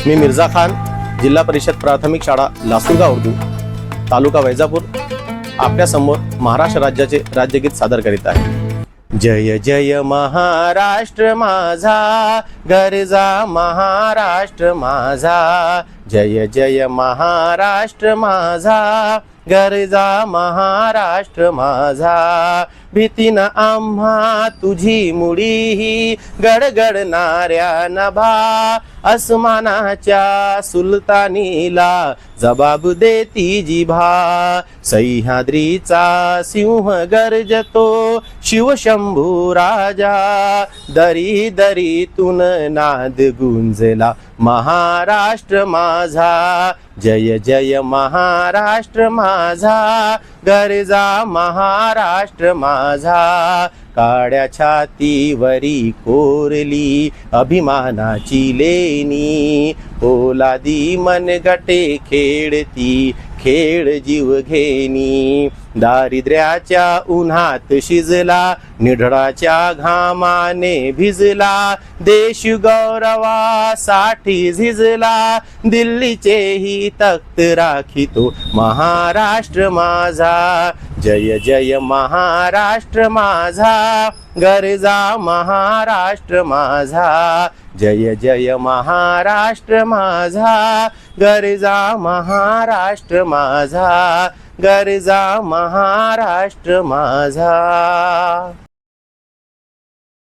मी मिर्झा खान, जिल्हा परिषद प्राथमिक शाळा लासूरगाव उर्दू, तालुका वैजापूर, आपल्या समोर महाराष्ट्र राज्याचे राज्यगीत सादर करीत आहे। जय जय महाराष्ट्र माझा, गरजा महाराष्ट्र माझा, जय जय महाराष्ट्र माझा, गरजा महाराष्ट्र माझा। भीतीन आम्हा तुझी मुडी गडगडणाऱ्या नभा, आसमानाच्या सुलतानीला जबाब देती जिभा। सह्याद्रीचा सिंह गर्जतो शिवशंभू राजा, दरी दरीतून नाद गुंजला महाराष्ट्र माझा। जय जय महाराष्ट्र माझा, गरजा महाराष्ट्र माझा। काड्या छातीवरी कोरली अभिमानाची लेणी, पोलादी मनगटे खेळती खेळ जीव घेणी। दारिद्र्याच्या उन्हात शिजला, निढळाच्या घामाने भिजला, देश गौरवासाठी झिजला, दिल्लीचेही तख्त राखितो महाराष्ट्र माझा। जय जय महाराष्ट्र माझा, गरजा महाराष्ट्र माझा। जय जय महाराष्ट्र माझा, गरजा महाराष्ट्र माझा, गरजा महाराष्ट्र माझा।